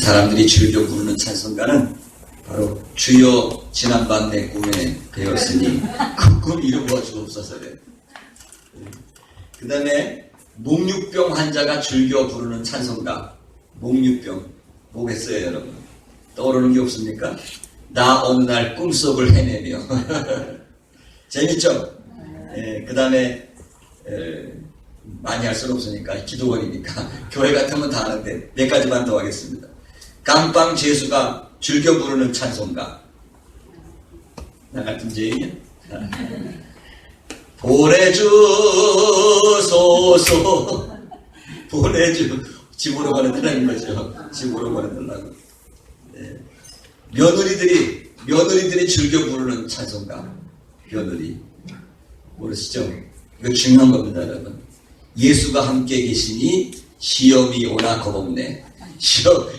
사람들이 즐겨 부르는 찬송가는 바로 주여 지난밤 내 꿈에 배웠으니 그 꿈 이루어 주옵소서래. 그 다음에 목류병 환자가 즐겨 부르는 찬송가. 목류병 뭐겠어요 여러분? 떠오르는 게 없습니까? 나 어느 날 꿈속을 헤매며 재밌죠? 그 다음에 많이 할 수는 없으니까 기도원이니까 교회 같으면 다 하는데 몇 가지만 더 하겠습니다. 감방 재수가 즐겨 부르는 찬송가. 나 같은 죄인이야? 보내주소서. 집으로 보내달라는 거죠. 집으로 보내달라고. 며느리들이 즐겨 부르는 찬송가. 며느리 모르시죠? 이거 중요한 겁니다 여러분. 예수가 함께 계시니 시험이 오나 겁없네.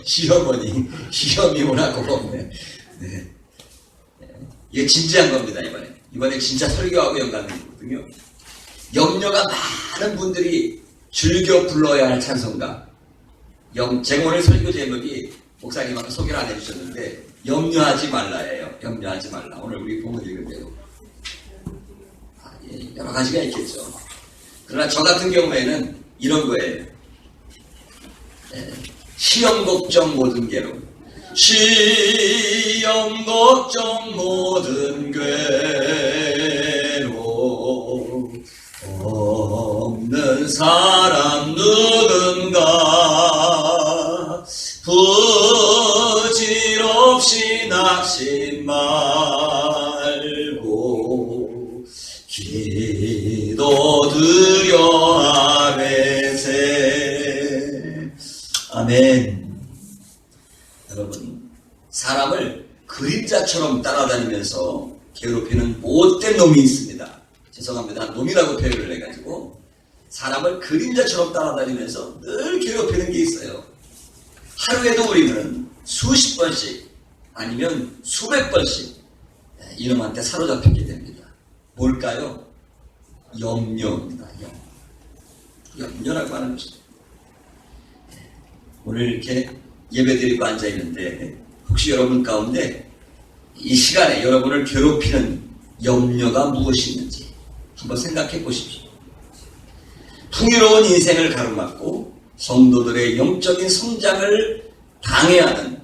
시어머니 시험이 오나 겁없네. 네. 이게 진지한 겁니다. 이번에 진짜 설교하고 연관되거든요. 염려가 많은 분들이 즐겨 불러야 할 찬송가. 오늘 설교 제목이 목사님 아까 소개를 안 해주셨는데 염려하지 말라예요. 염려하지 말라. 오늘 우리 본문 읽은 대로 여러 가지가 있겠죠. 그러나 저 같은 경우에는 이런 거예요. 시험 걱정 모든 괴로. 시험 걱정 모든 괴로 없는 사람 누군가 부질없이 낙심 말고 기도드려 아뢰세. 아멘. 여러분, 사람을 그림자처럼 따라다니면서 괴롭히는 못된 놈이 있습니다. 죄송합니다. 놈이라고 표현을 해가지고 사람을 그림자처럼 따라다니면서 늘 괴롭히는 게 있어요. 하루에도 우리는 수십 번씩 아니면 수백 번씩 이놈한테 사로잡히게 됩니다. 뭘까요? 염려입니다. 염려라고 하는 것입니다. 오늘 이렇게 예배드리고 앉아있는데 혹시 여러분 가운데 이 시간에 여러분을 괴롭히는 염려가 무엇이 있는지 한번 생각해 보십시오. 풍요로운 인생을 가로막고 성도들의 영적인 성장을 방해하는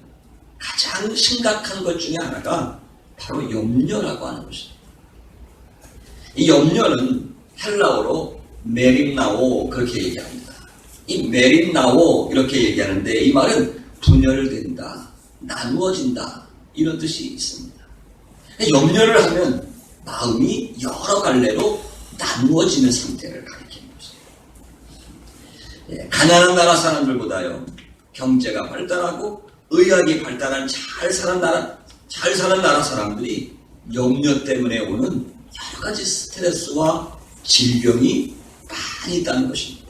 가장 심각한 것 중에 하나가 바로 염려라고 하는 것입니다. 이 염려는 헬라어로 메림나오 그렇게 얘기합니다. 이 메림나오 이렇게 얘기하는데 이 말은 분열된다, 나누어진다 이런 뜻이 있습니다. 염려를 하면 마음이 여러 갈래로 나누어지는 상태를 가리키는 것이에요. 가난한 나라 사람들보다요 경제가 발달하고 의학이 발달한 잘 사는 나라 사람들이 염려 때문에 오는 여러 가지 스트레스와 질병이 많이 있다는 것입니다.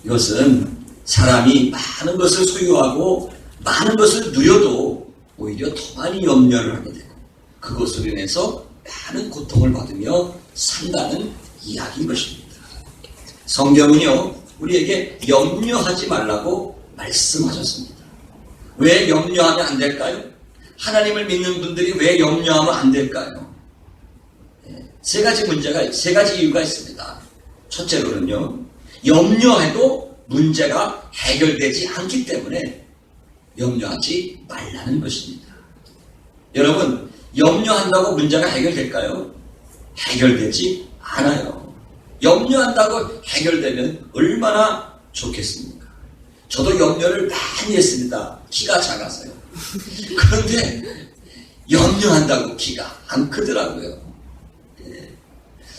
이것은 사람이 많은 것을 소유하고 많은 것을 누려도 오히려 더 많이 염려를 하게 되고 그것으로 인해서 많은 고통을 받으며 산다는 이야기인 것입니다. 성경은요 우리에게 염려하지 말라고 말씀하셨습니다. 왜 염려하면 안 될까요? 하나님을 믿는 분들이 왜 염려하면 안 될까요? 세 가지 이유가 있습니다. 첫째로는요 염려해도 문제가 해결되지 않기 때문에 염려하지 말라는 것입니다. 여러분, 염려한다고 문제가 해결될까요? 해결되지 않아요. 염려한다고 해결되면 얼마나 좋겠습니까? 저도 염려를 많이 했습니다. 키가 작아서요. 그런데 염려한다고 키가 안 크더라고요.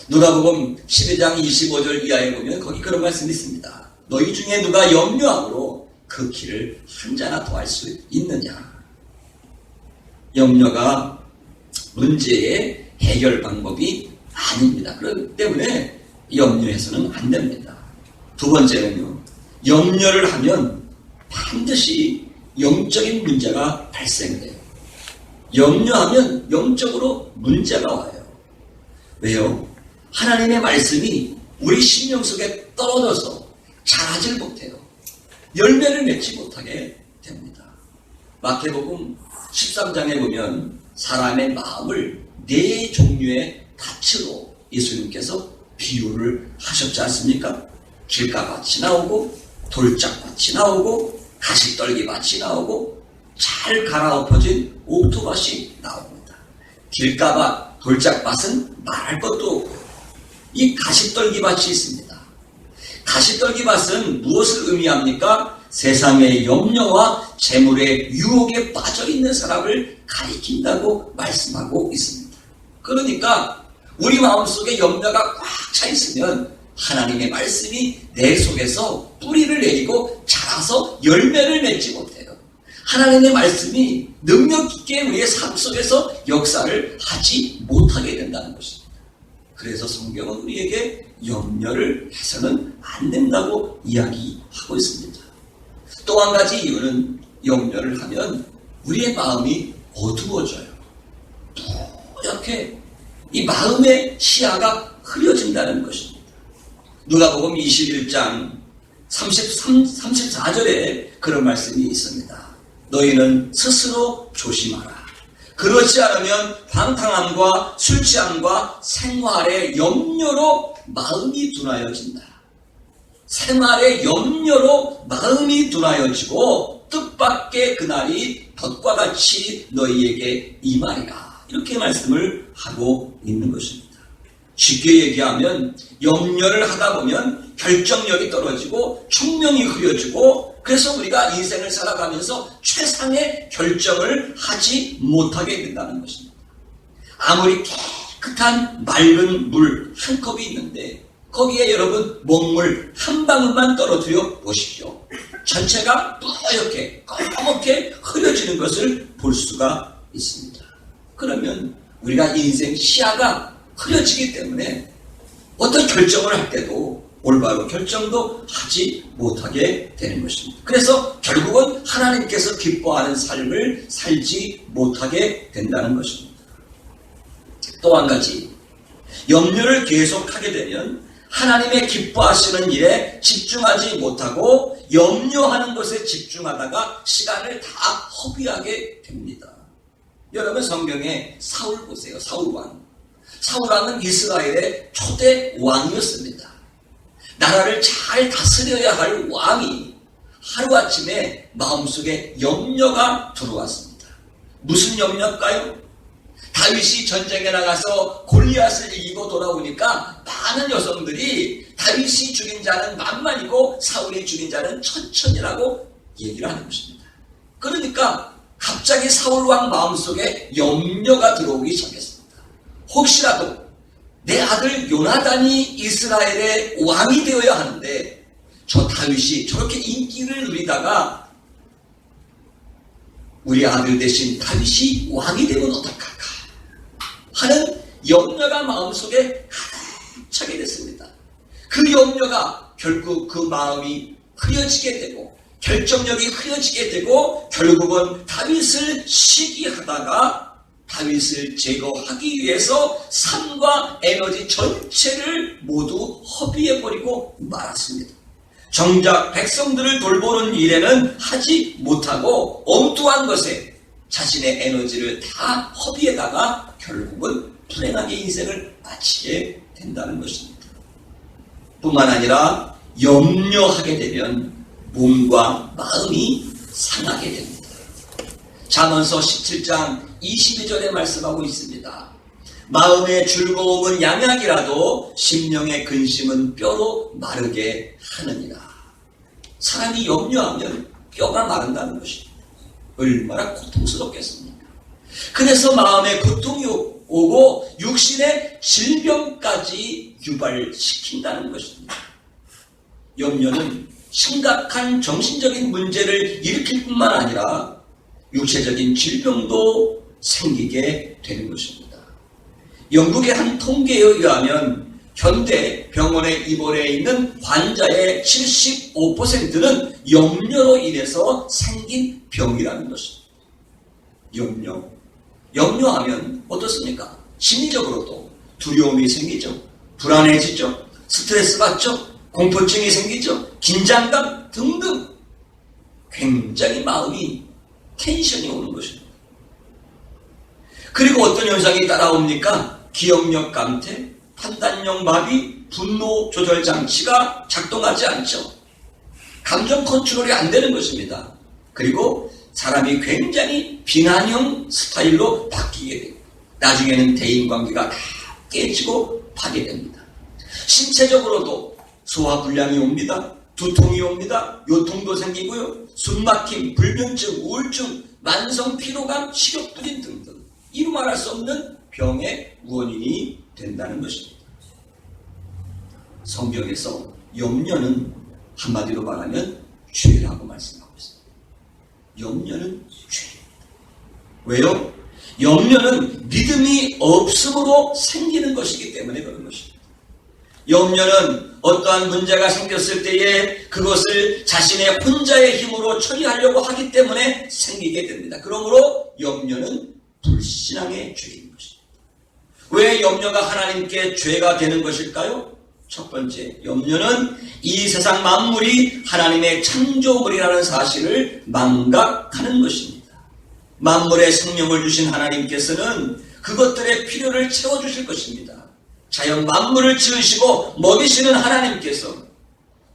누가복음 12장 25절 이하에 보면 거기 그런 말씀이 있습니다. 너희 중에 누가 염려함으로 그 키를 한 자나 더할 수 있느냐. 염려가 문제의 해결 방법이 아닙니다. 그렇기 때문에 염려해서는 안 됩니다. 두 번째는요. 염려를 하면 반드시 영적인 문제가 발생돼요. 염려하면 영적으로 문제가 와요. 왜요? 하나님의 말씀이 우리 심령 속에 떨어져서 자라질 못해요. 열매를 맺지 못하게 됩니다. 마태복음 13장에 보면 사람의 마음을 네 종류의 밭으로 예수님께서 비유를 하셨지 않습니까? 길가밭이 나오고 돌짝밭이 나오고 가시떨기밭이 나오고 잘 갈아엎어진 옥토밭이 나옵니다. 길가밭, 돌짝밭은 말할 것도 없고 이 가시떨기밭이 있습니다. 가시떨기밭은 무엇을 의미합니까? 세상의 염려와 재물의 유혹에 빠져있는 사람을 가리킨다고 말씀하고 있습니다. 그러니까 우리 마음속에 염려가 꽉 차 있으면 하나님의 말씀이 내 속에서 뿌리를 내리고 자라서 열매를 맺지 못해요. 하나님의 말씀이 능력 있게 우리의 삶 속에서 역사를 하지 못하게 된다는 것입니다. 그래서 성경은 우리에게 염려를 해서는 안 된다고 이야기하고 있습니다. 또 한 가지 이유는 염려를 하면 우리의 마음이 어두워져요. 이렇게 이 마음의 시야가 흐려진다는 것입니다. 누가복음 21장 34절에 그런 말씀이 있습니다. 너희는 스스로 조심하라. 그렇지 않으면 방탕함과 술 취함과 생활의 염려로 마음이 둔하여진다. 생활의 염려로 마음이 둔하여지고 뜻밖의 그날이 덫과 같이 너희에게 임하리라. 이렇게 말씀을 하고 있는 것입니다. 쉽게 얘기하면 염려를 하다 보면 결정력이 떨어지고 총명이 흐려지고 그래서 우리가 인생을 살아가면서 최상의 결정을 하지 못하게 된다는 것입니다. 아무리 깨끗한 맑은 물 한 컵이 있는데 거기에 여러분 먹물 한 방울만 떨어뜨려 보십시오. 전체가 뿌옇게 검게 흐려지는 것을 볼 수가 있습니다. 그러면 우리가 인생 시야가 흐려지기 때문에 어떤 결정을 할 때도 올바른 결정도 하지 못하게 되는 것입니다. 그래서 결국은 하나님께서 기뻐하는 삶을 살지 못하게 된다는 것입니다. 또 한 가지, 염려를 계속하게 되면 하나님의 기뻐하시는 일에 집중하지 못하고 염려하는 것에 집중하다가 시간을 다 허비하게 됩니다. 여러분 성경에 사울 보세요. 사울왕. 사울왕은 이스라엘의 초대 왕이었습니다. 나라를 잘 다스려야 할 왕이 하루아침에 마음속에 염려가 들어왔습니다. 무슨 염려일까요? 다윗이 전쟁에 나가서 골리앗을 이기고 돌아오니까 많은 여성들이 다윗이 죽인 자는 만만이고 사울이 죽인 자는 천천이라고 얘기를 하는 것입니다. 그러니까 갑자기 사울왕 마음속에 염려가 들어오기 시작했습니다. 혹시라도 내 아들 요나단이 이스라엘의 왕이 되어야 하는데 저 다윗이 저렇게 인기를 누리다가 우리 아들 대신 다윗이 왕이 되면 어떡할까 하는 염려가 마음속에 가득 차게 됐습니다. 그 염려가 결국 그 마음이 흐려지게 되고 결정력이 흐려지게 되고 결국은 다윗을 시기하다가 다윗을 제거하기 위해서 삶과 에너지 전체를 모두 허비해버리고 말았습니다. 정작 백성들을 돌보는 일에는 하지 못하고 엉뚱한 것에 자신의 에너지를 다 허비에다가 결국은 불행하게 인생을 마치게 된다는 것입니다. 뿐만 아니라 염려하게 되면 몸과 마음이 상하게 됩니다. 잠언서 17장 22절에 말씀하고 있습니다. 마음의 즐거움은 양약이라도 심령의 근심은 뼈로 마르게 하느니라. 사람이 염려하면 뼈가 마른다는 것입니다. 얼마나 고통스럽겠습니까? 그래서 마음에 고통이 오고 육신의 질병까지 유발시킨다는 것입니다. 염려는 심각한 정신적인 문제를 일으킬 뿐만 아니라 육체적인 질병도 생기게 되는 것입니다. 영국의 한 통계에 의하면 현대 병원에 입원해 있는 환자의 75%는 염려로 인해서 생긴 병이라는 것입니다. 염려하면 어떻습니까? 심리적으로도 두려움이 생기죠. 불안해지죠. 스트레스 받죠. 공포증이 생기죠. 긴장감 등등. 굉장히 마음이 텐션이 오는 것입니다. 그리고 어떤 현상이 따라옵니까? 기억력 감퇴, 판단력 마비, 분노 조절 장치가 작동하지 않죠. 감정 컨트롤이 안 되는 것입니다. 그리고 사람이 굉장히 비난형 스타일로 바뀌게 됩니다. 나중에는 대인관계가 다 깨지고 파괴됩니다. 신체적으로도 소화불량이 옵니다. 두통이 옵니다. 요통도 생기고요. 숨막힘, 불면증, 우울증, 만성 피로감, 식욕불인 등등 이루 말할 수 없는 병의 원인이 된다는 것입니다. 성경에서 염려는 한마디로 말하면 죄라고 말씀하고 있습니다. 염려는 죄입니다. 왜요? 염려는 믿음이 없음으로 생기는 것이기 때문에 그런 것입니다. 염려는 어떠한 문제가 생겼을 때에 그것을 자신의 혼자의 힘으로 처리하려고 하기 때문에 생기게 됩니다. 그러므로 염려는 불신앙의 죄인 것입니다. 왜 염려가 하나님께 죄가 되는 것일까요? 첫 번째, 염려는 이 세상 만물이 하나님의 창조물이라는 사실을 망각하는 것입니다. 만물의 생명을 주신 하나님께서는 그것들의 필요를 채워주실 것입니다. 자연 만물을 지으시고 먹이시는 하나님께서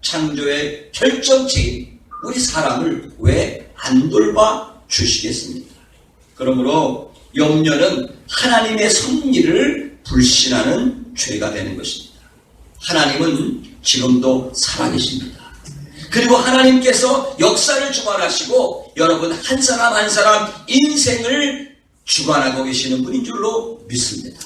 창조의 결정체인 우리 사람을 왜 안 돌봐 주시겠습니까? 그러므로 염려는 하나님의 섭리를 불신하는 죄가 되는 것입니다. 하나님은 지금도 살아계십니다. 그리고 하나님께서 역사를 주관하시고 여러분 한 사람 한 사람 인생을 주관하고 계시는 분인 줄로 믿습니다.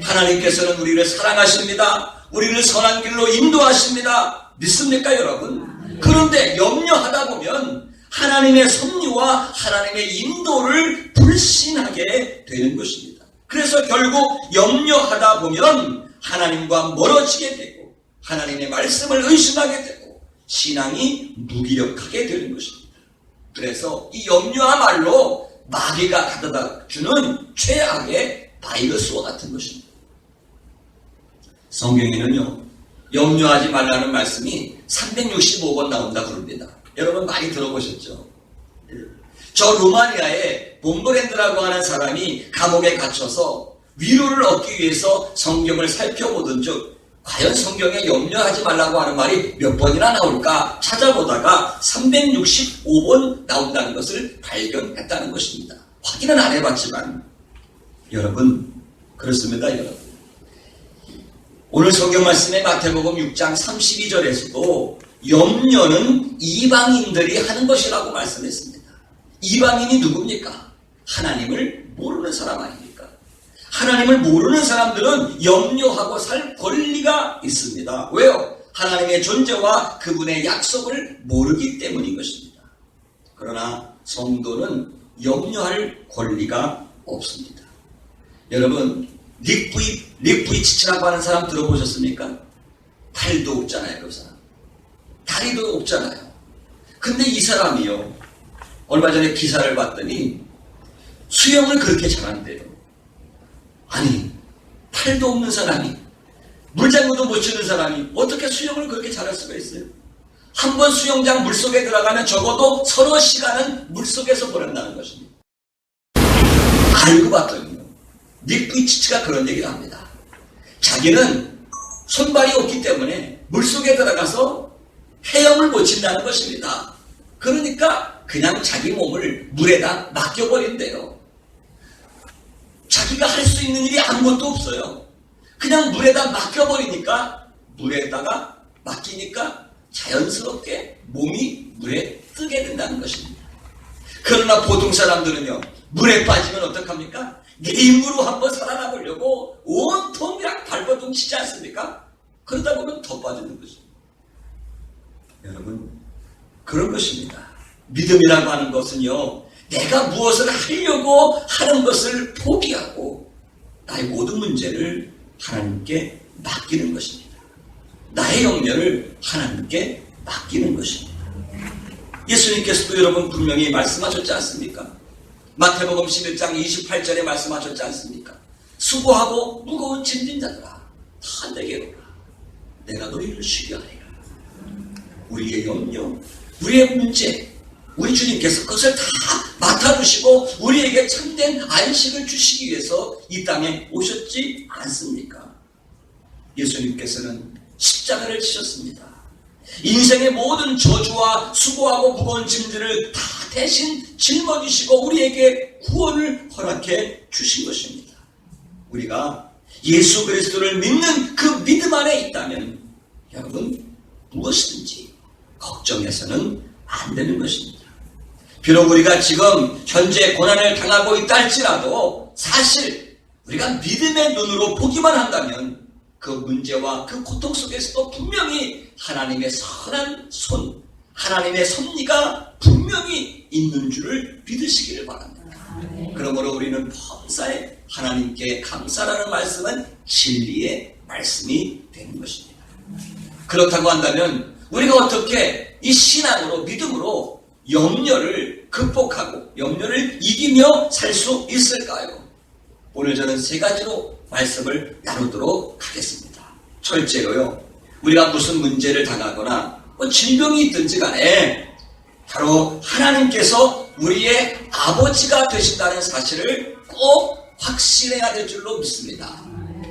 하나님께서는 우리를 사랑하십니다. 우리를 선한 길로 인도하십니다. 믿습니까 여러분? 그런데 염려하다 보면 하나님의 섭리와 하나님의 인도를 불신하게 되는 것입니다. 그래서 결국 염려하다 보면 하나님과 멀어지게 되고 하나님의 말씀을 의심하게 되고 신앙이 무기력하게 되는 것입니다. 그래서 이 염려야말로 마귀가 가져다 주는 최악의 바이러스와 같은 것입니다. 성경에는요, 염려하지 말라는 말씀이 365번 나온다 그럽니다. 여러분 많이 들어보셨죠? 저 루마니아에 봄브랜드라고 하는 사람이 감옥에 갇혀서 위로를 얻기 위해서 성경을 살펴보던 즉 과연 성경에 염려하지 말라고 하는 말이 몇 번이나 나올까 찾아보다가 365번 나온다는 것을 발견했다는 것입니다. 확인은 안 해봤지만 여러분 그렇습니다. 여러분 오늘 성경 말씀의 마태복음 6장 32절에서도 염려는 이방인들이 하는 것이라고 말씀했습니다. 이방인이 누굽니까? 하나님을 모르는 사람 아닙니까? 하나님을 모르는 사람들은 염려하고 살 권리가 있습니다. 왜요? 하나님의 존재와 그분의 약속을 모르기 때문인 것입니다. 그러나 성도는 염려할 권리가 없습니다. 여러분 닉 부이치치라고 하는 사람 들어보셨습니까? 팔도 없잖아요. 그 사람 다리도 없잖아요. 근데 이 사람이요 얼마 전에 기사를 봤더니 수영을 그렇게 잘한대요. 아니 팔도 없는 사람이 물장구도 못 치는 사람이 어떻게 수영을 그렇게 잘할 수가 있어요? 한 번 수영장 물속에 들어가면 적어도 서너 시간은 물속에서 보낸다는 것입니다. 알고 봤더니요 닉 부이치치가 그런 얘기를 합니다. 자기는 손발이 없기 때문에 물속에 들어가서 헤엄을 못 친다는 것입니다. 그러니까 그냥 자기 몸을 물에다 맡겨버린대요. 자기가 할 수 있는 일이 아무것도 없어요. 그냥 물에다 맡겨버리니까 물에다가 맡기니까 자연스럽게 몸이 물에 뜨게 된다는 것입니다. 그러나 보통 사람들은요 물에 빠지면 어떡합니까? 내 힘으로 한번 살아나보려고 온통 그냥 발버둥 치지 않습니까? 그러다 보면 더 빠지는 것입니다. 여러분 그런 것입니다. 믿음이라고 하는 것은요 내가 무엇을 하려고 하는 것을 포기하고 나의 모든 문제를 하나님께 맡기는 것입니다. 나의 염려를 하나님께 맡기는 것입니다. 예수님께서도 여러분 분명히 말씀하셨지 않습니까? 마태복음 11장 28절에 말씀하셨지 않습니까? 수고하고 무거운 짐진 자들아 다 내게로 오라. 내가 너희를 쉬게 하리라. 우리의 염려, 우리의 문제, 우리 주님께서 그것을 다 맡아주시고 우리에게 참된 안식을 주시기 위해서 이 땅에 오셨지 않습니까? 예수님께서는 십자가를 지셨습니다. 인생의 모든 저주와 수고하고 무거운 짐들을 다 대신 짊어지시고 우리에게 구원을 허락해 주신 것입니다. 우리가 예수 그리스도를 믿는 그 믿음 안에 있다면 여러분 무엇이든지 걱정해서는 안 되는 것입니다. 비록 우리가 지금 현재 고난을 당하고 있다 할지라도 사실 우리가 믿음의 눈으로 보기만 한다면 그 문제와 그 고통 속에서도 분명히 하나님의 선한 손, 하나님의 섭리가 분명히 있는 줄을 믿으시기를 바랍니다. 그러므로 우리는 범사에 하나님께 감사라는 말씀은 진리의 말씀이 되는 것입니다. 그렇다고 한다면 우리가 어떻게 이 신앙으로 믿음으로 염려를 극복하고 염려를 이기며 살 수 있을까요? 오늘 저는 세 가지로 말씀을 나누도록 하겠습니다. 첫째로요, 우리가 무슨 문제를 당하거나 질병이 있든지 간에 바로 하나님께서 우리의 아버지가 되신다는 사실을 꼭 확신해야 될 줄로 믿습니다.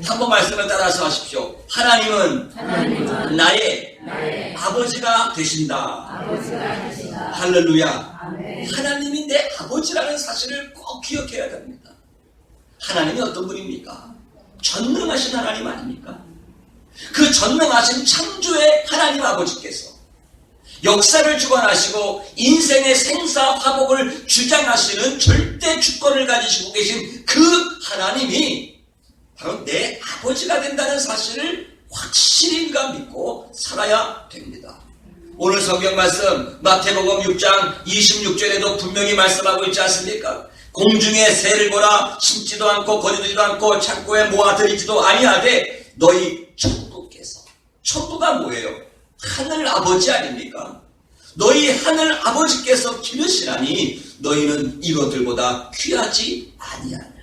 한번 말씀을 따라서 하십시오. 하나님은 나의 아버지가 되신다. 할렐루야. 하나님이 내 아버지라는 사실을 꼭 기억해야 됩니다. 하나님이 어떤 분입니까? 전능하신 하나님 아닙니까? 그 전능하신 창조의 하나님 아버지께서 역사를 주관하시고 인생의 생사화복을 주장하시는 절대 주권을 가지시고 계신 그 하나님이 바로 내 아버지가 된다는 사실을 확실히 우리가 믿고 살아야 됩니다. 오늘 성경 말씀 마태복음 6장 26절에도 분명히 말씀하고 있지 않습니까? 공중의 새를 보라, 심지도 않고 거두지도 않고 창고에 모아들이지도 아니하되 너희 천부께서, 천부가 뭐예요? 하늘 아버지 아닙니까? 너희 하늘 아버지께서 기르시라니 너희는 이것들보다 귀하지 아니하냐.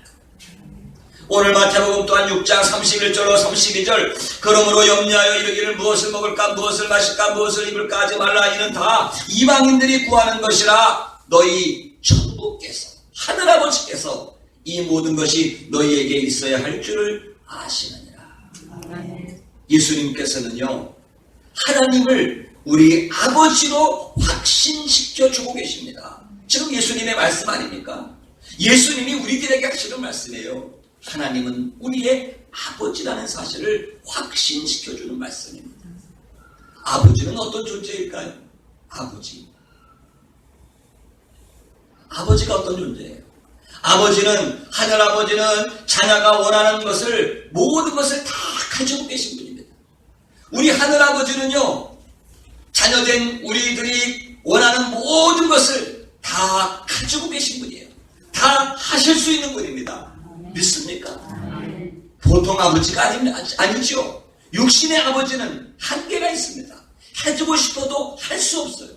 오늘 마태복음 또한 6장 31절로 32절 그러므로 염려하여 이르기를 무엇을 먹을까 무엇을 마실까 무엇을 입을까 하지 말라. 이는 다 이방인들이 구하는 것이라. 너희 천부께서, 하늘아버지께서 이 모든 것이 너희에게 있어야 할 줄을 아시느니라. 예수님께서는요, 하나님을 우리 아버지로 확신시켜 주고 계십니다. 지금 예수님의 말씀 아닙니까? 예수님이 우리들에게 하시는 말씀이에요. 하나님은 우리의 아버지라는 사실을 확신시켜 주는 말씀입니다. 아버지는 어떤 존재일까요? 아버지가 어떤 존재예요? 아버지는, 하늘아버지는 자녀가 원하는 것을, 모든 것을 다 가지고 계신 분입니다. 우리 하늘아버지는요, 자녀된 우리들이 원하는 모든 것을 다 가지고 계신 분이에요. 다 하실 수 있는 분입니다. 믿습니까? 보통 아버지가 아니죠. 육신의 아버지는 한계가 있습니다. 해주고 싶어도 할 수 없어요.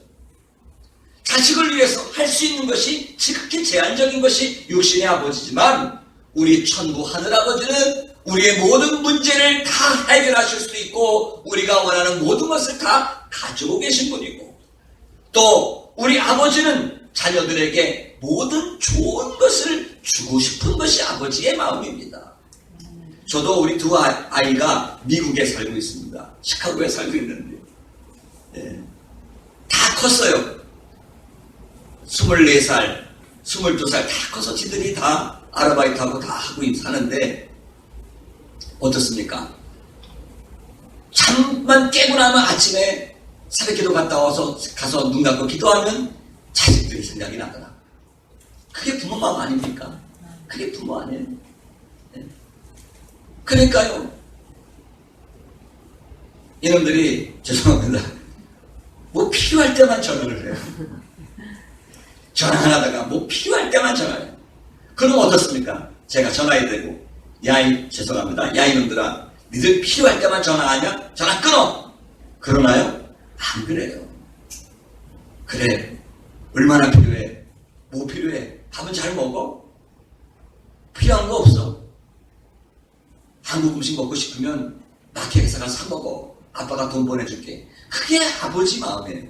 자식을 위해서 할 수 있는 것이 지극히 제한적인 것이 육신의 아버지지만 우리 천부 하늘아버지는 우리의 모든 문제를 다 해결하실 수 있고 우리가 원하는 모든 것을 다 가지고 계신 분이고 또 우리 아버지는 자녀들에게 모든 좋은 것을 주고 싶은 것이 아버지의 마음입니다. 저도 우리 두 아이가 미국에 살고 있습니다. 시카고에 살고 있는데 다 컸어요. 24살, 22살 다 커서 지들이 다 아르바이트하고 다 하고 사는데 어떻습니까? 잠만 깨고 나면 아침에 새벽기도 갔다 와서 가서 눈 감고 기도하면 자식들이 생각이 나더라. 그게 부모 마음 아닙니까? 그게 부모 아니에요? 네. 그러니까요. 이놈들이 죄송합니다. 뭐 필요할 때만 전화를 해요. 전화 안 하다가 뭐 필요할 때만 전화해요. 그럼 어떻습니까? 제가 전화해 대고 죄송합니다. 야 이놈들아, 니들 필요할 때만 전화하냐? 전화 끊어! 그러나요? 안 그래요. 그래. 얼마나 필요해? 뭐 필요해? 밥은 잘 먹어? 필요한 거 없어? 한국 음식 먹고 싶으면 마켓에서 가서 사 먹어. 아빠가 돈 보내줄게. 그게 아버지 마음이에요.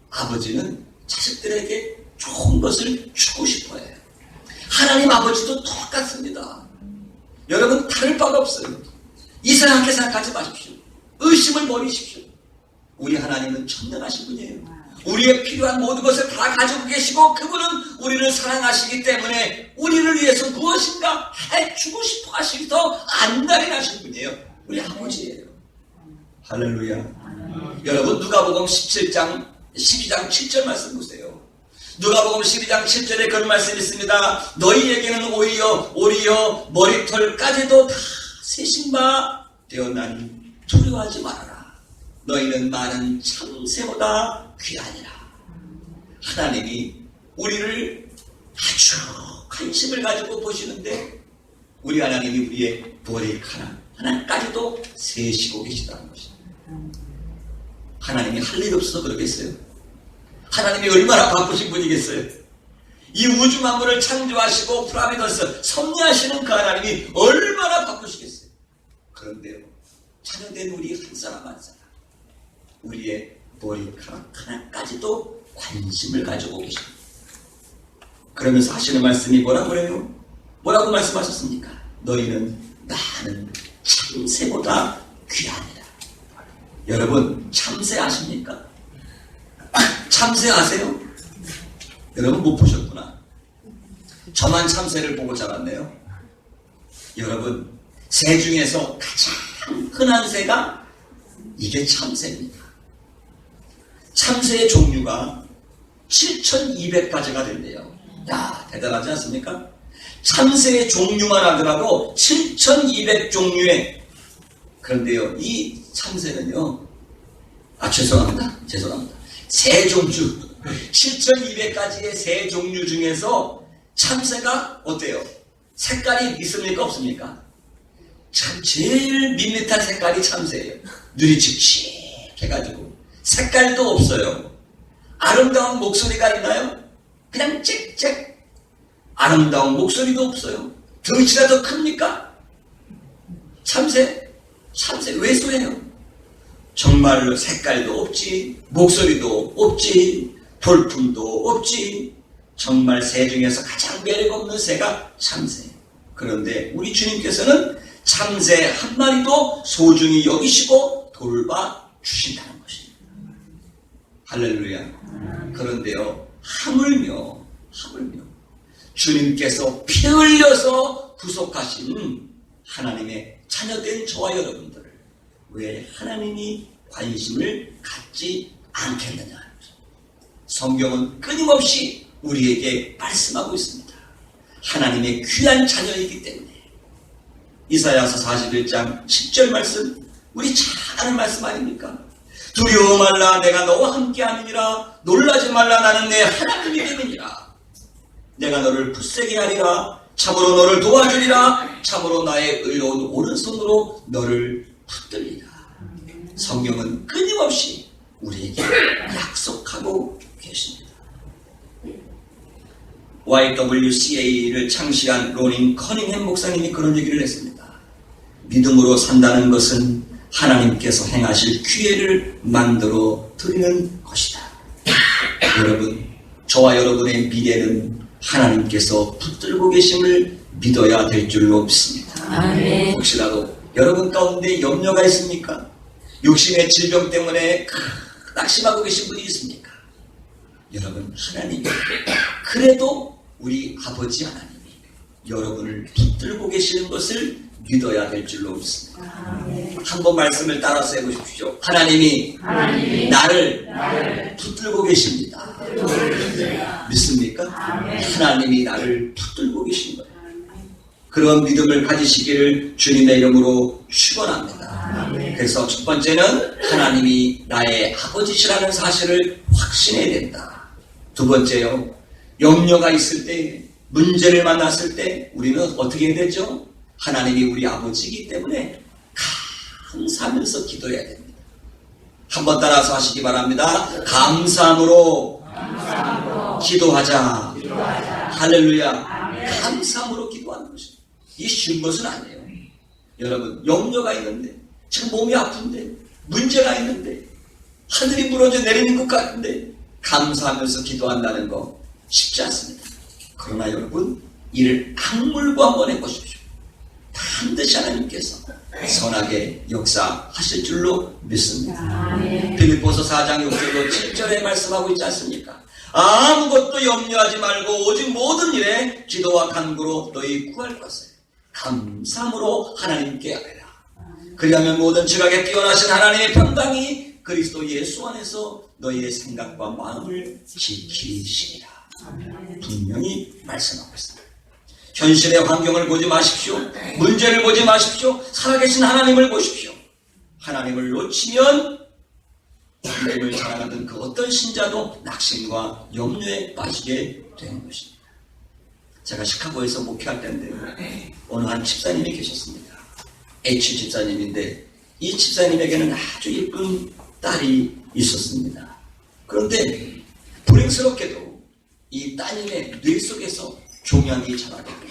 아버지는 자식들에게 좋은 것을 주고 싶어요. 하나님 아버지도 똑같습니다. 여러분 다를 바가 없어요. 이상하게 생각하지 마십시오. 의심을 버리십시오. 우리 하나님은 천명하신 분이에요. 우리의 필요한 모든 것을 다 가지고 계시고 그분은 우리를 사랑하시기 때문에 우리를 위해서 무엇인가 해주고 싶어 하시기도 안달이나신 분이에요. 우리 아버지예요. 할렐루야. 여러분 누가복음 12장 7절 말씀 보세요. 누가복음 12장 7절에 그런 말씀이 있습니다. 너희에게는 오히려 머리털까지도 다 세신 바 되었나니 두려워하지 말아라. 너희는 많은 참새보다 귀하니라. 하나님이 우리를 아주 관심을 가지고 보시는데 우리 하나님이 우리의 머리카락 하나까지도 세시고 계시다는 것입니다. 하나님이 할 일 없어서 그러겠어요? 하나님이 얼마나 바쁘신 분이겠어요? 이 우주 만물을 창조하시고 프라비던스 섭리하시는 그 하나님이 얼마나 바쁘시겠어요? 그런데요, 자녀된 우리 한 사람 한 사람 우리의 머리카락 하나까지도 관심을 가지고 계십니다. 그러면서 하시는 말씀이 뭐라고 그래요? 뭐라고 말씀하셨습니까? 너희는 많은 참새보다 귀하니라. 여러분 참새 아십니까? 참새 아세요? 여러분 못 보셨구나. 저만 참새를 보고 자랐네요. 여러분 새 중에서 가장 흔한 새가 이게 참새입니다. 참새의 종류가 7,200가지가 된대요. 야, 대단하지 않습니까? 참새의 종류만 하더라도 7,200종류의. 그런데요, 이 참새는요, 죄송합니다. 새 종류, 7,200가지의 새 종류 중에서 참새가 어때요? 색깔이 있습니까? 없습니까? 참 제일 밋밋한 색깔이 참새예요. 눈이 칙칙해가지고 색깔도 없어요. 아름다운 목소리가 있나요? 그냥 짹짹. 아름다운 목소리도 없어요. 덩치가 더 큽니까? 참새 왜소해요. 정말로 색깔도 없지, 목소리도 없지, 볼품도 없지. 정말 새 중에서 가장 매력 없는 새가 참새예요. 그런데 우리 주님께서는 참새 한 마리도 소중히 여기시고 돌봐 주신다는 것입니다. 할렐루야. 그런데요, 하물며 주님께서 피 흘려서 구속하신 하나님의 자녀된 저와 여러분들을 왜 하나님이 관심을 갖지 않겠느냐. 성경은 끊임없이 우리에게 말씀하고 있습니다. 하나님의 귀한 자녀이기 때문에. 이사야서 41장 10절 말씀, 우리 잘 아는 말씀 아닙니까? 두려워 말라, 내가 너와 함께함이니라. 놀라지 말라, 나는 내 하나님이 됨이니라. 내가 너를 굳세게 하리라. 참으로 너를 도와주리라. 참으로 나의 의로운 오른손으로 너를 붙들리라. 성경은 끊임없이 우리에게 약속하고 계십니다. YWCA를 창시한 로닌 커닝햄 목사님이 그런 얘기를 했습니다. 믿음으로 산다는 것은 하나님께서 행하실 기회를 만들어 드리는 것이다. 여러분, 저와 여러분의 미래는 하나님께서 붙들고 계심을 믿어야 될 줄로 믿습니다. 아멘. 혹시라도 여러분 가운데 염려가 있습니까? 욕심의 질병 때문에 낙심하고 계신 분이 있습니까? 여러분, 하나님이 그래도 우리 아버지 하나님이 여러분을 붙들고 계시는 것을 믿어야 될 줄로 믿습니다. 한번 말씀을 따라서 해보십시오. 하나님이 나를 붙들고 계십니다. 믿습니까? 하나님이 나를 붙들고 계신 거예요. 그런 믿음을 가지시기를 주님의 이름으로 축원합니다. 그래서 첫 번째는 하나님이 나의 아버지시라는 사실을 확신해야 된다. 두 번째요, 염려가 있을 때, 문제를 만났을 때 우리는 어떻게 해야 되죠? 하나님이 우리 아버지이기 때문에 감사하면서 기도해야 됩니다. 한번 따라서 하시기 바랍니다. 감사함으로 기도하자. 할렐루야. 아멘. 감사함으로 기도하는 것입니다. 이게 쉬운 것은 아니에요. 여러분, 염려가 있는데, 지금 몸이 아픈데, 문제가 있는데, 하늘이 무너져 내리는 것 같은데 감사하면서 기도한다는 거, 쉽지 않습니다. 그러나 여러분, 이를 악물고 한번 해보십시오. 반드시 하나님께서 선하게 역사하실 줄로 믿습니다. 빌립보서 4장 6절로 7절에 말씀하고 있지 않습니까? 아무것도 염려하지 말고 오직 모든 일에 기도와 간구로 너희 구할 것을 감사함으로 하나님께 아뢰라. 그리하면 모든 지각에 뛰어나신 하나님의 평강이 그리스도 예수 안에서 너희의 생각과 마음을 지키시리라. 분명히 말씀하고 있습니다. 현실의 환경을 보지 마십시오. 문제를 보지 마십시오. 살아계신 하나님을 보십시오. 하나님을 놓치면 하나님을 사랑하던 그 어떤 신자도 낙심과 염려에 빠지게 되는 것입니다. 제가 시카고에서 목회할 때인데요, 어느 한 집사님이 계셨습니다. H 집사님인데 이 집사님에게는 아주 예쁜 딸이 있었습니다. 그런데 불행스럽게도 이 따님의 뇌 속에서 종양이 자라게 됩니다.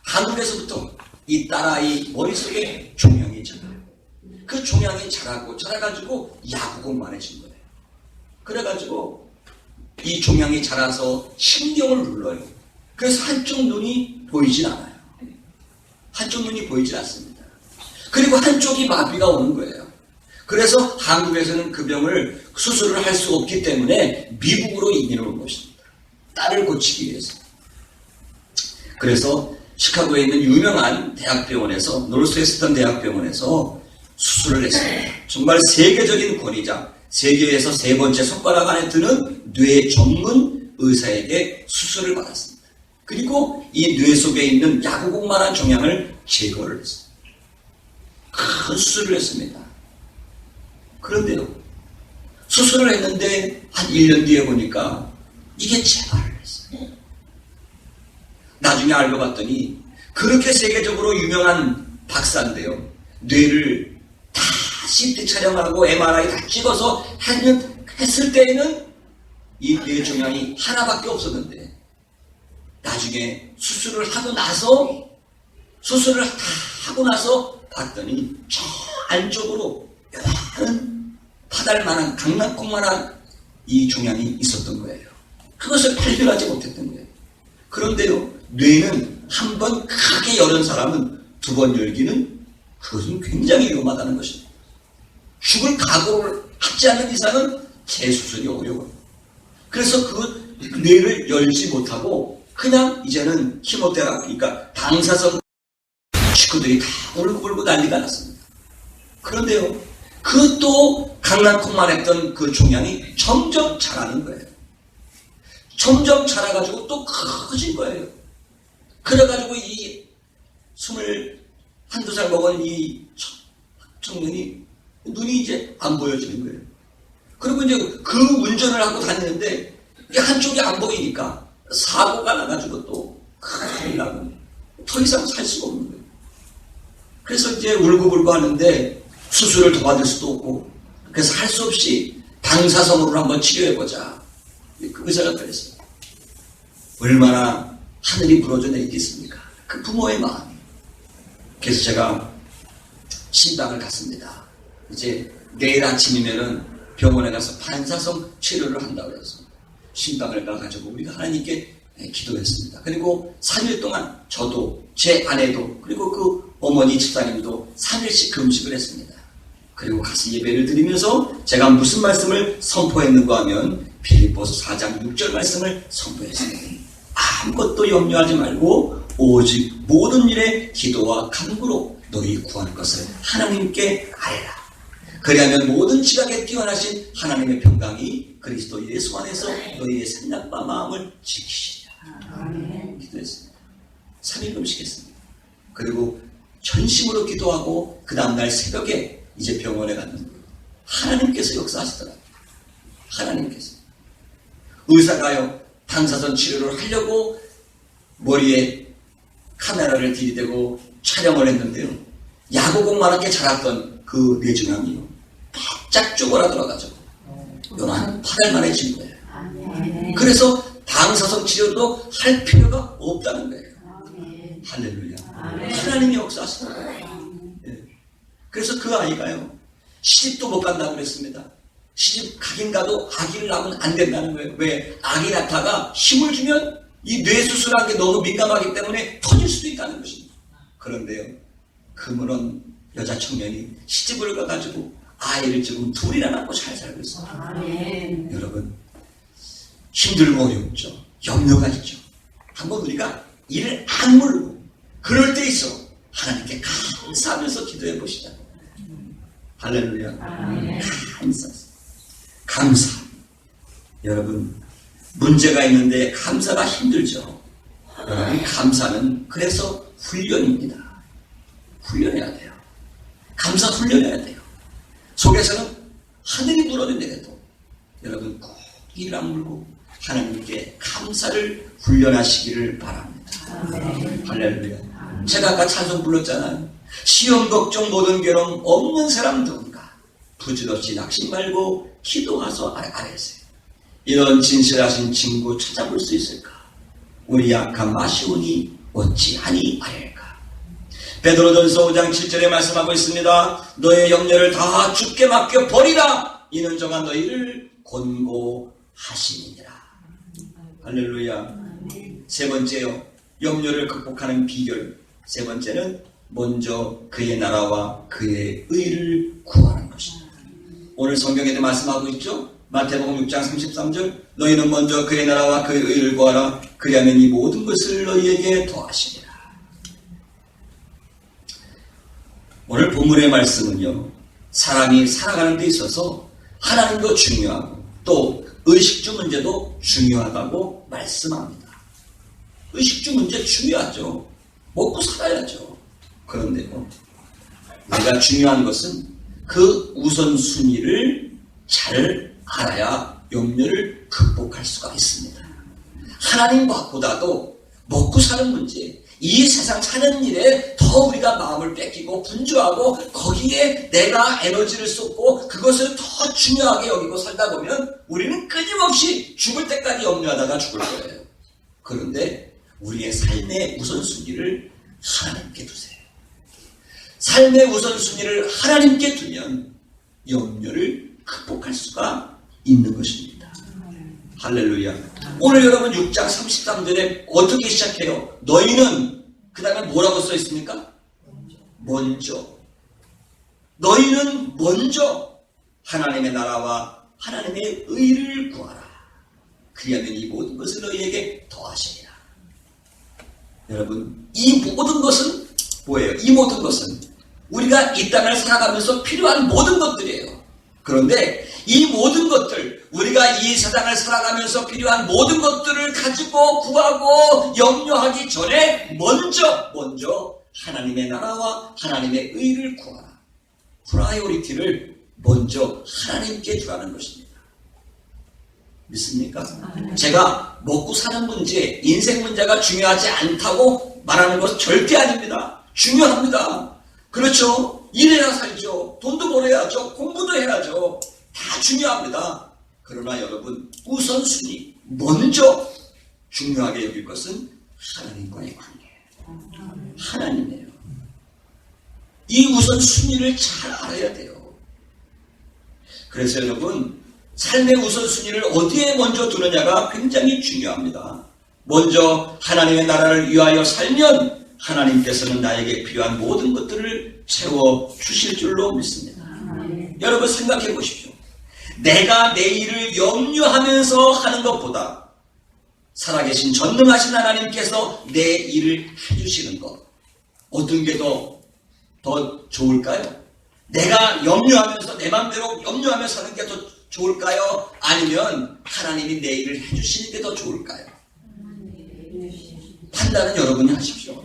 한국에서부터 이 딸아이 머릿속에 종양이 자라요. 그 종양이 자라가지고 야구공만해진 거예요. 그래가지고 이 종양이 자라서 신경을 눌러요. 그래서 한쪽 눈이 보이질 않아요. 한쪽 눈이 보이질 않습니다. 그리고 한쪽이 마비가 오는 거예요. 그래서 한국에서는 그 병을 수술을 할 수 없기 때문에 미국으로 이민을 온 것입니다. 딸을 고치기 위해서. 그래서 시카고에 있는 유명한 대학병원에서, 노스웨스턴 대학병원에서 수술을 했습니다. 정말 세계적인 권위자, 세계에서 세 번째 손가락 안에 드는 뇌 전문 의사에게 수술을 받았습니다. 그리고 이 뇌 속에 있는 야구공만한 종양을 제거를 했습니다. 큰 수술을 했습니다. 그런데요, 수술을 했는데 한 1년 뒤에 보니까 이게 재발을 했어요. 나중에 알고 봤더니 그렇게 세계적으로 유명한 박사인데요, 뇌를 다 CT 촬영하고 MRI 다 찍어서 했을 때에는 이 뇌 종양이 하나밖에 없었는데, 나중에 수술을 하고 나서 봤더니 저 안쪽으로 요만한 파달만한 강낭콩만한 이 종양이 있었던 거예요. 그것을 발견하지 못했던 거예요. 그런데요, 뇌는 한 번 크게 여는 사람은 두 번 열기는 그것은 굉장히 위험하다는 것입니다. 죽을 각오를 하지 않는 이상은 재수술이 어려워요. 그래서 그 뇌를 열지 못하고 그냥 이제는 키모테라피, 그러니까 방사선 식구들이 다 울고 난리가 났습니다. 그런데요, 그것도 강낭콩만 했던 그 종양이 점점 자라는 거예요. 점점 자라가지고 또 커진 거예요. 그래가지고 이 21~22살 먹은 이 청년이 눈이 이제 안 보여지는 거예요. 그리고 이제 그 운전을 하고 다니는데 한쪽이 안 보이니까 사고가 나가지고 또 큰일 나고 더 이상 살 수가 없는 거예요. 그래서 이제 울고불고 하는데 수술을 더 받을 수도 없고, 그래서 할 수 없이 방사선으로 한번 치료해보자. 그 의사가 그랬어요. 얼마나 하늘이 무너져 내리겠습니까? 그 부모의 마음이. 그래서 제가 신방을 갔습니다. 이제 내일 아침이면은 병원에 가서 방사선 치료를 한다고 해서 신방을 가가지고 우리가 하나님께 기도했습니다. 그리고 3일 동안 저도 제 아내도 그리고 그 어머니 집사님도 3일씩 금식을 했습니다. 그리고 가서 예배를 드리면서 제가 무슨 말씀을 선포했는가 하면 빌립보서 4장 6절 말씀을 선포했습니다. 아무것도 염려하지 말고 오직 모든 일에 기도와 간구로 너희 구할 것을 하나님께 아뢰라. 그리하면 모든 지각에 뛰어나신 하나님의 평강이 그리스도 예수 안에서 너희의 생각과 마음을 지키시리라. 기도했습니다. 3일 금식했습니다. 그리고 전심으로 기도하고 그 다음날 새벽에 이제 병원에 갔는데 하나님께서 역사하시더라고요. 하나님께서. 의사가요, 방사선 치료를 하려고 머리에 카메라를 들이대고 촬영을 했는데요, 야구공만하게 자랐던 그 뇌종양이요, 바짝 쪼그라들어가지고 요한 8일 만에 진 거예요. 그래서 방사선 치료도 할 필요가 없다는 거예요. 할렐루야. 하나님이 역사하시더라고요. 예. 그래서 그 아이가요, 시집도 못 간다고 그랬습니다. 시집 가긴 가도 아기를 낳으면 안 된다는 거예요. 왜? 아기 낳다가 힘을 주면 이 뇌수술한 게 너무 민감하기 때문에 터질 수도 있다는 것입니다. 그런데요, 그물은 여자 청년이 시집을 가가지고 아이를 지금 둘이나 낳고 잘 살고 있어요. 아멘. 여러분, 힘들고 어렵죠. 염려가 있죠. 한번 우리가 이를 악물고 그럴 때 있어 하나님께 감사하면서 기도해 보시자. 할렐루야. 아멘. 감사. 여러분, 문제가 있는데 감사가 힘들죠. 여러분, 감사는 그래서 훈련입니다. 훈련해야 돼요. 감사 훈련해야 돼요. 속에서는 하늘이 무너진다해도 여러분 꼭 이를 악물고 하나님께 감사를 훈련하시기를 바랍니다. 아멘. 할렐루야. 제가 아까 찬송 불렀잖아요. 시험 걱정 모든 괴로움 없는 사람 누군가 부질없이 낙심 말고 기도하소 아뢰세요. 이런 진실하신 친구 찾아볼 수 있을까? 우리 약한 마시오니 어찌하니 아뢰까? 베드로전서 5장 7절에 말씀하고 있습니다. 너의 염려를 다 주께 맡겨 버리라. 이는 저가 너희를 권고하시니라. 할렐루야. 세 번째요, 염려를 극복하는 비결. 세 번째는 먼저 그의 나라와 그의 의를 구하는 것입니다. 오늘 성경에도 말씀하고 있죠. 마태복음 6장 33절, 너희는 먼저 그의 나라와 그의 의를 구하라. 그리하면 이 모든 것을 너희에게 더하시리라. 오늘 본문의 말씀은요, 사람이 살아가는 데 있어서 하나님도 중요하고 또 의식주 문제도 중요하다고 말씀합니다. 의식주 문제 중요하죠. 먹고 살아야죠. 그런데요, 내가 중요한 것은 그 우선순위를 잘 알아야 염려를 극복할 수가 있습니다. 하나님보다도 먹고 사는 문제, 이 세상 사는 일에 더 우리가 마음을 뺏기고 분주하고 거기에 내가 에너지를 쏟고 그것을 더 중요하게 여기고 살다 보면 우리는 끊임없이 죽을 때까지 염려하다가 죽을 거예요. 그런데 우리의 삶의 우선순위를 하나님께 두세요. 삶의 우선순위를 하나님께 두면 염려를 극복할 수가 있는 것입니다. 할렐루야. 오늘 여러분 6장 33절에 어떻게 시작해요? 너희는, 그 다음에 뭐라고 써 있습니까? 먼저. 너희는 먼저 하나님의 나라와 하나님의 의를 구하라. 그리하면 이 모든 것을 너희에게 더하시리라. 여러분, 이 모든 것은 뭐예요? 이 모든 것은 우리가 이 땅을 살아가면서 필요한 모든 것들이에요. 그런데 이 모든 것들, 우리가 이 세상을 살아가면서 필요한 모든 것들을 가지고 구하고 염려하기 전에 먼저 하나님의 나라와 하나님의 의를 구하라. 프라이오리티를 먼저 하나님께 주라는 것입니다. 믿습니까? 제가 먹고 사는 문제, 인생 문제가 중요하지 않다고 말하는 것은 절대 아닙니다. 중요합니다. 그렇죠? 일해야 살죠. 돈도 벌어야죠. 공부도 해야죠. 다 중요합니다. 그러나 여러분, 우선순위, 먼저 중요하게 여길 것은 하나님과의 관계예요. 하나님이에요. 이 우선순위를 잘 알아야 돼요. 그래서 여러분, 삶의 우선순위를 어디에 먼저 두느냐가 굉장히 중요합니다. 먼저 하나님의 나라를 위하여 살면 하나님께서는 나에게 필요한 모든 것들을 채워주실 줄로 믿습니다. 여러분 생각해 보십시오. 내가 내일을 염려하면서 하는 것보다 살아계신 전능하신 하나님께서 내 일을 해주시는 것, 어떤 게 더 좋을까요? 내가 염려하면서 내 마음대로 염려하면서 하는 게 더 좋을까요? 아니면 하나님이 내 일을 해주시는 게 더 좋을까요? 판단은 여러분이 하십시오.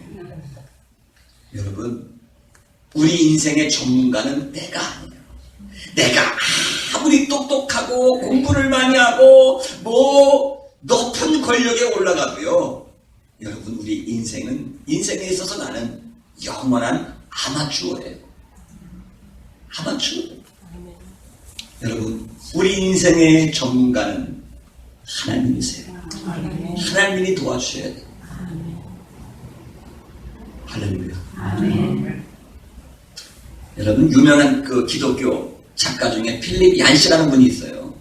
여러분, 우리 인생의 전문가는 내가 아니에요. 내가 아무리 똑똑하고 공부를 많이 하고 높은 권력에 올라가도요, 여러분, 우리 인생에 있어서 나는 영원한 아마추어예요. 아마추어. 여러분, 우리 인생의 전문가는 하나님이세요. 하나님이 도와주셔야 돼요. 할렐루야. 여러분, 유명한 그 기독교 작가 중에 필립 얀시라는 분이 있어요.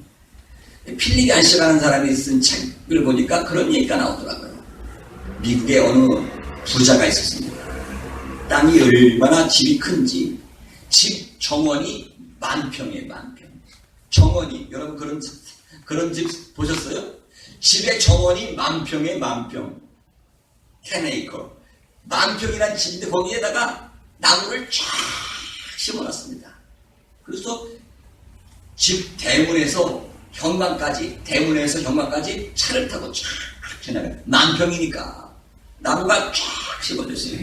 필립 얀시라는 사람이 쓴 책을 보니까 그런 얘기가 나오더라고요. 미국에 어느 부자가 있었습니다. 땅이 얼마나 집이 큰지 집 정원이 10,000평이에요. 10,000평. 정원이, 여러분 그런 집 보셨어요? 집의 정원이 10,000평에 10,000평. 10acre. 10,000평이란 집인데 거기에다가 나무를 쫙 심어놨습니다. 그래서 집 대문에서 현관까지 차를 타고 쫙 지나가요. 10,000평이니까 나무가 쫙 심어졌어요.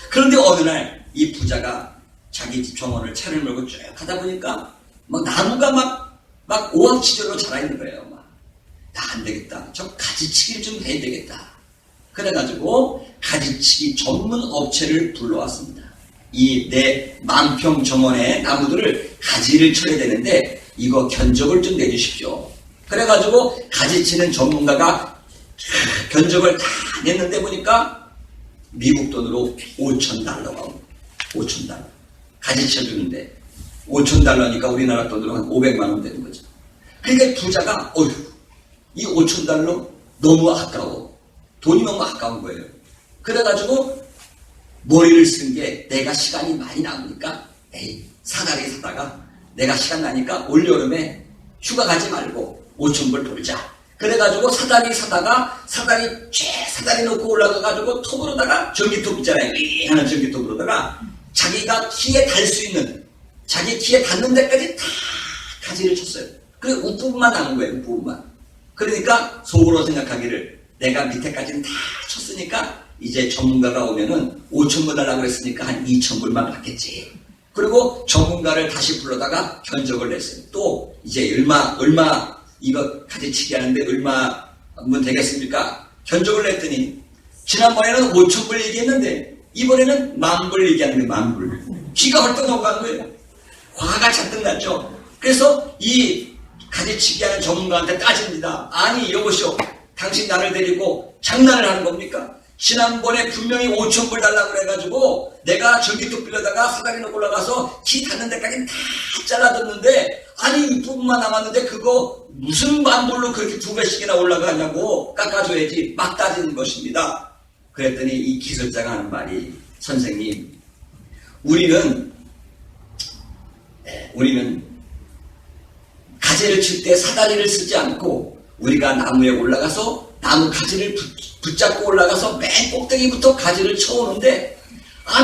그런데 어느 날 이 부자가 자기 집 정원을 차를 몰고 쭉 가다 보니까 막 나무가 막 오합지졸로 자라있는 거예요. 나 안 되겠다. 저 가지치기를 좀 해야 되겠다. 그래가지고 가지치기 전문 업체를 불러왔습니다. 이 내 10,000평 정원의 나무들을 가지를 쳐야 되는데 이거 견적을 좀 내주십시오. 그래가지고 가지치는 전문가가 견적을 다 냈는데 보니까 미국 돈으로 $5,000가 옵니다. $5,000. 가지쳐 주는데 $5,000니까 우리나라 돈으로 한 500만 원 되는 거죠. 그러니까 부자가 어휴 이 $5,000 너무 아까워. 돈이 너무 아까운 거예요. 그래가지고 머리를 쓴 게 내가 시간이 많이 남으니까 사다리 사다가 내가 시간 나니까 올여름에 휴가 가지 말고 5,000불 벌자. 그래가지고 사다리 사다가 사다리 놓고 올라가가지고 톱으로다가 전기톱 있잖아요. 하는 전기톱으로다가 자기가 키에 달 수 있는 자기 키에 닿는 데까지 다 가지를 쳤어요. 그래 윗부분만 남은 거예요. 윗부분만. 그러니까 속으로 생각하기를 내가 밑에까지는 다 쳤으니까 이제 전문가가 오면은 5,000불 달라고 했으니까 한 2,000불만 받겠지. 그리고 전문가를 다시 불러다가 견적을 냈어요. 또 이제 얼마 이거 가지치기 하는데 얼마면 되겠습니까? 견적을 냈더니 지난번에는 5,000불 얘기했는데 이번에는 10,000불 얘기하는데 10,000불. 귀가 헐떡 넘어간 거예요. 화가 잔뜩 났죠. 그래서 이 가지치기 하는 전문가한테 따집니다. 아니 여보시오, 당신 나를 데리고 장난을 하는 겁니까? 지난번에 분명히 5,000불 달라고 그래가지고 내가 전기톱 빌려다가 사다리 놓고 올라가서 키 닿는 데까지 다 잘라줬는데 아니 윗부분만 남았는데 그거 무슨 10,000불로 그렇게 2배씩이나 올라가냐고 깎아줘야지 막 따지는 것입니다. 그랬더니 이 기술자가 하는 말이 선생님 우리는 가지를 칠 때 사다리를 쓰지 않고 우리가 나무에 올라가서 나무 가지를 붙잡고 올라가서 맨 꼭대기부터 가지를 쳐오는데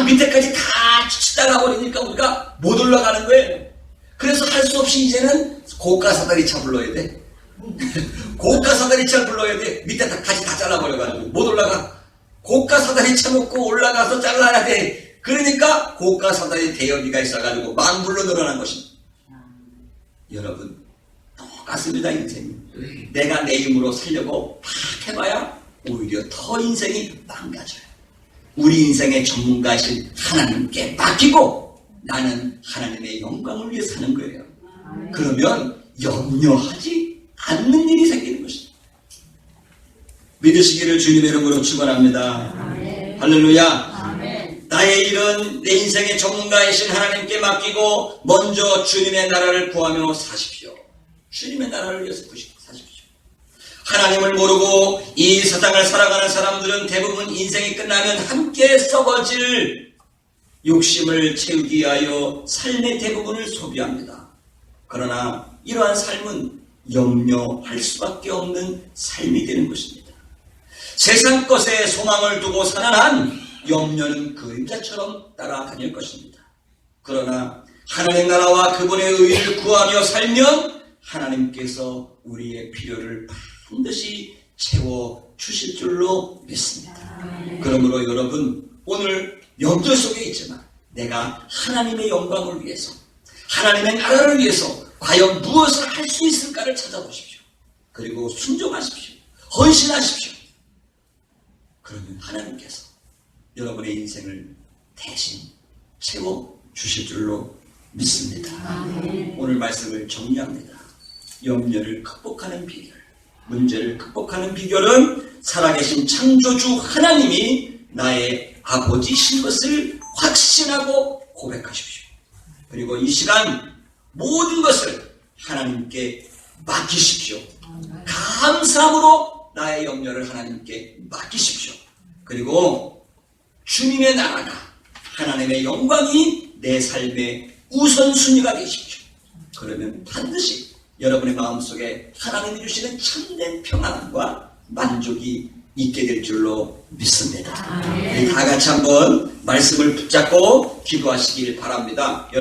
밑에까지 다 치다가 버리니까 우리가 못 올라가는 거예요. 그래서 할 수 없이 이제는 고가 사다리차 불러야 돼. 고가 사다리차 불러야 돼. 밑에 다 가지 다 잘라버려가지고 못 올라가. 고가 사다리차 놓고 올라가서 잘라야 돼. 그러니까 고가 사다리 대여비가 있어가지고 10,000불로 늘어난 것입니다. 여러분 똑같습니다. 인생이. 내가 내 힘으로 살려고 막 해봐야 오히려 더 인생이 망가져요. 우리 인생의 전문가이신 하나님께 맡기고 나는 하나님의 영광을 위해 사는 거예요. 그러면 염려하지 않는 일이 생기는 것입니다. 믿으시기를 주님의 이름으로 축원합니다. 할렐루야. 나의 일은 내 인생의 전문가이신 하나님께 맡기고 먼저 주님의 나라를 구하며 사십시오. 주님의 나라를 위해서 사십시오. 하나님을 모르고 이 세상을 살아가는 사람들은 대부분 인생이 끝나면 함께 썩어질 욕심을 채우기 위하여 삶의 대부분을 소비합니다. 그러나 이러한 삶은 염려할 수밖에 없는 삶이 되는 것입니다. 세상 것에 소망을 두고 사는 한 염려는 그림자처럼 따라다닐 것입니다. 그러나 하나님의 나라와 그분의 의를 구하며 살면 하나님께서 우리의 필요를 반드시 채워주실 줄로 믿습니다. 그러므로 여러분 오늘 염려 속에 있지만 내가 하나님의 영광을 위해서 하나님의 나라를 위해서 과연 무엇을 할 수 있을까를 찾아보십시오. 그리고 순종하십시오. 헌신하십시오. 그러면 하나님께서 여러분의 인생을 대신 채워주실 줄로 믿습니다. 오늘 말씀을 정리합니다. 염려를 극복하는 비결, 문제를 극복하는 비결은 살아계신 창조주 하나님이 나의 아버지신 것을 확신하고 고백하십시오. 그리고 이 시간 모든 것을 하나님께 맡기십시오. 감사함으로 나의 염려를 하나님께 맡기십시오. 그리고 주님의 나라가, 하나님의 영광이 내 삶의 우선순위가 되십시오. 그러면 반드시 여러분의 마음속에 하나님이 주시는 참된 평안과 만족이 있게 될 줄로 믿습니다. 우리 다 같이 한번 말씀을 붙잡고 기도하시길 바랍니다.